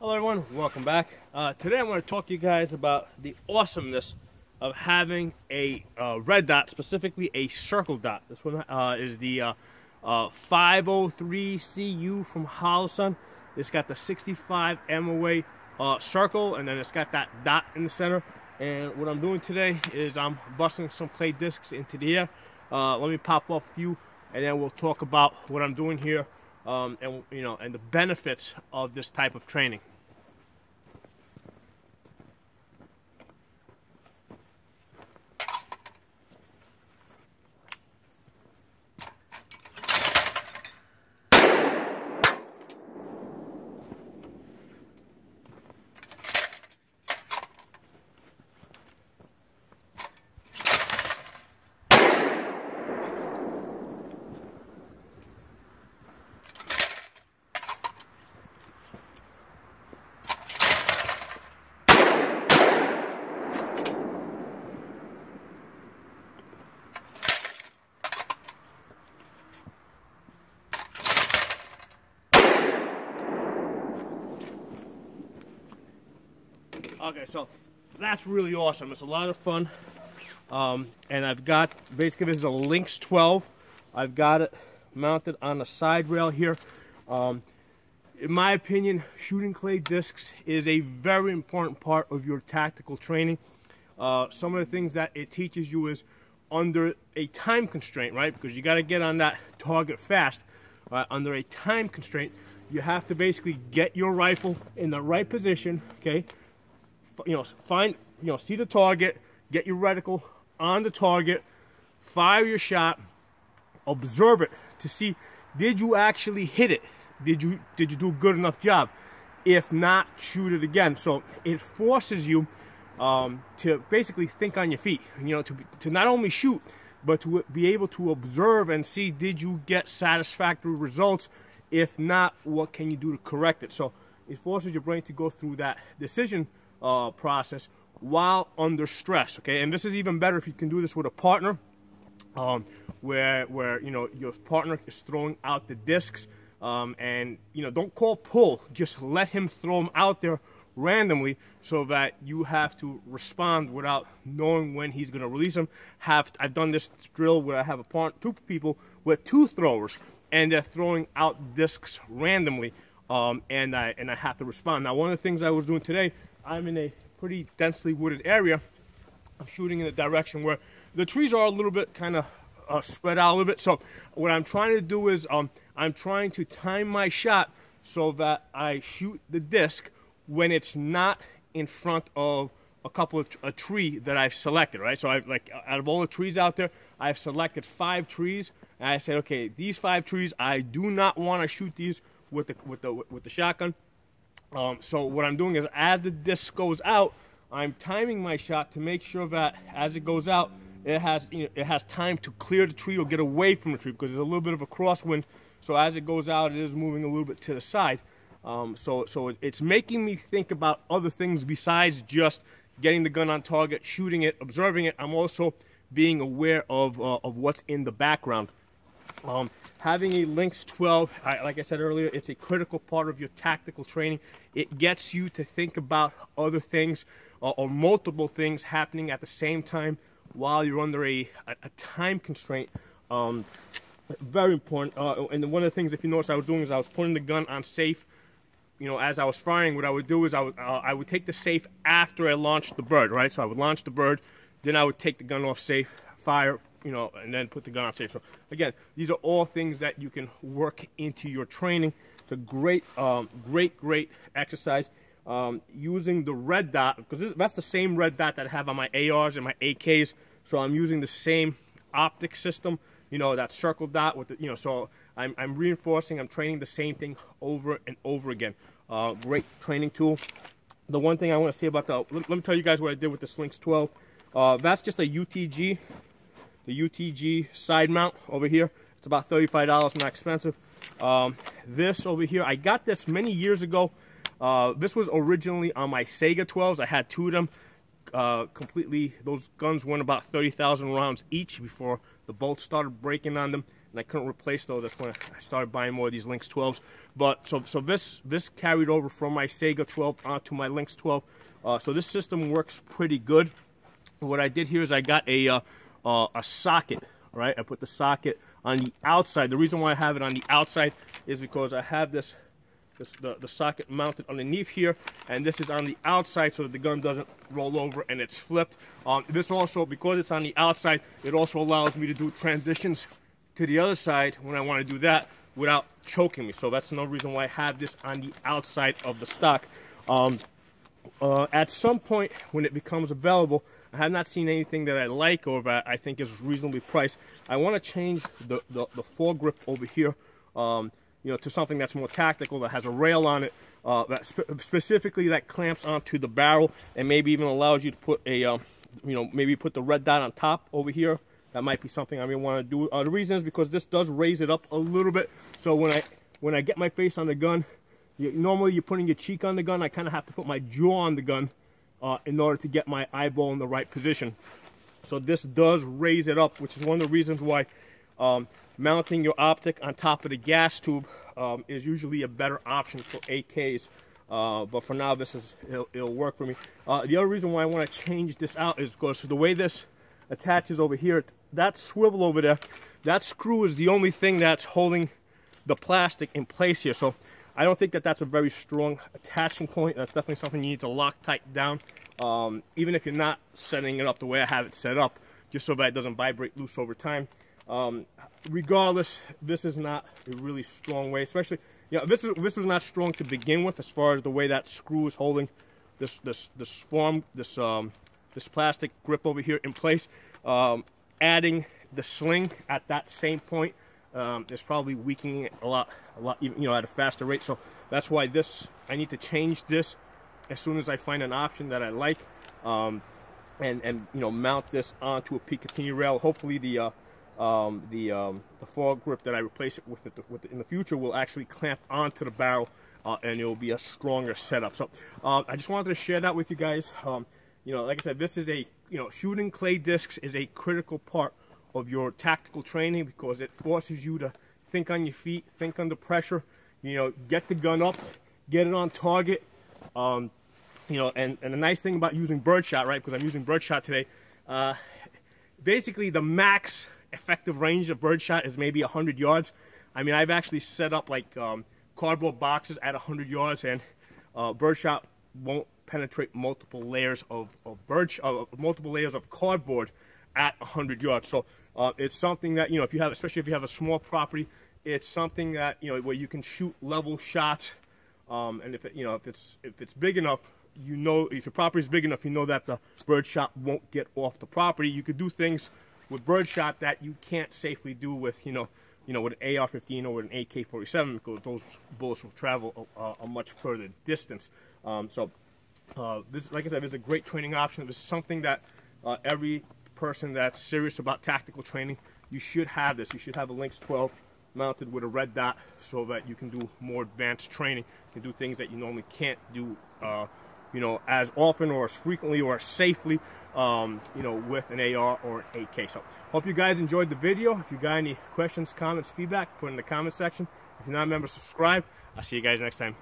Hello everyone, welcome back. Today I'm going to talk to you guys about the awesomeness of having a red dot, specifically a circle dot. This one is the 503CU from Holosun. It's got the 65 MOA circle, and then it's got that dot in the center. And what I'm doing today is I'm busting some clay discs into the air. Let me pop off a few, and then we'll talk about what I'm doing here, and the benefits of this type of training. Okay, so that's really awesome. It's a lot of fun. And I've got, basically this is a Lynx 12. I've got it mounted on the side rail here. In my opinion, shooting clay discs is a very important part of your tactical training. Some of the things that it teaches you is under a time constraint, right? Because you got to get on that target fast. Under a time constraint, you have to basically get your rifle in the right position, okay? See the target, get your reticle on the target, fire your shot, observe it to see, did you actually hit it? Did you do a good enough job? If not, shoot it again. So it forces you to basically think on your feet, to not only shoot, but to be able to observe and see, did you get satisfactory results? If not, what can you do to correct it? So it forces your brain to go through that decision process while under stress, okay? And this is even better if you can do this with a partner, where your partner is throwing out the discs, and don't call pull, just let him throw them out there randomly, so that you have to respond without knowing when he's going to release them. I've done this drill where I have two people with two throwers, and they're throwing out discs randomly, and I have to respond. Now, one of the things I was doing today, I'm in a pretty densely wooded area. I'm shooting in a direction where the trees are a little bit kind of spread out a little bit. So what I'm trying to do is I'm trying to time my shot so that I shoot the disc when it's not in front of a tree that I've selected, right? So I've, out of all the trees out there, I've selected 5 trees, and I said, okay, these 5 trees, I do not want to shoot these with the shotgun. So what I'm doing is, as the disc goes out, I'm timing my shot to make sure that as it goes out, it has time to clear the tree or get away from the tree, because there's a little bit of a crosswind. So as it goes out, it is moving a little bit to the side. So it's making me think about other things besides just getting the gun on target, shooting it, observing it. I'm also being aware of what's in the background. Having a Lynx 12, like I said earlier, it's a critical part of your tactical training. It gets you to think about other things or multiple things happening at the same time while you're under a time constraint. Very important. And one of the things, if you notice, I was doing is I was putting the gun on safe. As I was firing, what I would do is I would take the safe after I launched the bird, right? So I would launch the bird, then I would take the gun off safe, fire, and then put the gun on safe. So again, these are all things that you can work into your training. It's a great exercise. Using the red dot, because that's the same red dot that I have on my ARs and my AKs. So I'm using the same optic system, that circle dot with the, so I'm reinforcing, I'm training the same thing over and over again. Great training tool. The one thing I want to say about let me tell you guys what I did with this Lynx 12. That's just a UTG. The UTG side mount over here. It's about $35, not expensive. This over here, I got this many years ago. This was originally on my Sega 12s. I had 2 of them. Those guns went about 30,000 rounds each before the bolts started breaking on them. and I couldn't replace those. That's when I started buying more of these Lynx 12s. But so this carried over from my Sega 12 onto my Lynx 12. So this system works pretty good. What I did here is I got a socket. Right, I put the socket on the outside. The reason why I have it on the outside is because I have the socket mounted underneath here, and this is on the outside so that the gun doesn't roll over and it's flipped. This also, because it's on the outside, it also allows me to do transitions to the other side when I want to do that without choking me. So that's another reason why I have this on the outside of the stock. At some point when it becomes available, I have not seen anything that I like or that I think is reasonably priced. I want to change the foregrip over here, you know, to something that's more tactical, that has a rail on it, specifically that clamps onto the barrel, and maybe even allows you to put a, you know, maybe put the red dot on top over here. That might be something I may want to do. The reason is because this does raise it up a little bit. So when I get my face on the gun, normally you're putting your cheek on the gun. I kind of have to put my jaw on the gun in order to get my eyeball in the right position. So this does raise it up, which is one of the reasons why mounting your optic on top of the gas tube is usually a better option for AKs. But for now, it'll work for me. The other reason why I want to change this out is because the way this attaches over here, that swivel over there, that screw is the only thing that's holding the plastic in place here. So I don't think that that's a very strong attaching point. That's definitely something you need to lock tight down, even if you're not setting it up the way I have it set up, just so that it doesn't vibrate loose over time. Regardless, this is not a really strong way, especially, you know, this is not strong to begin with as far as the way that screw is holding this plastic grip over here in place. Adding the sling at that same point is probably weakening it a lot, you know, at a faster rate. So that's why I need to change this as soon as I find an option that I like, and you know, mount this onto a Picatinny rail. Hopefully the foregrip that I replace it with in the future will actually clamp onto the barrel, and it will be a stronger setup. So I just wanted to share that with you guys. You know, like I said, this is shooting clay discs is a critical part of your tactical training because it forces you to think on your feet, think under pressure, you know, get the gun up, get it on target. You know, and the nice thing about using birdshot, right, because I'm using birdshot today, basically the max effective range of birdshot is maybe 100 yards. I mean, I've actually set up like cardboard boxes at 100 yards, and birdshot won't penetrate multiple layers of cardboard at 100 yards. So it's something that, you know, if you have, especially if you have a small property, it's something that, you know, where you can shoot level shots. And if it's big enough, you know, if your property is big enough, you know that the birdshot won't get off the property. You could do things with birdshot that you can't safely do with, you know, with an AR-15 or with an AK-47, because those bullets will travel a much further distance. This, like I said, is a great training option. This is something that every person that's serious about tactical training, you should have this. You should have a Lynx 12 mounted with a red dot so that you can do more advanced training. You can do things that you normally can't do, you know, as often or as frequently or as safely, you know, with an AR or an AK. So, hope you guys enjoyed the video. If you got any questions, comments, feedback, put it in the comment section. If you're not a member, subscribe. I'll see you guys next time.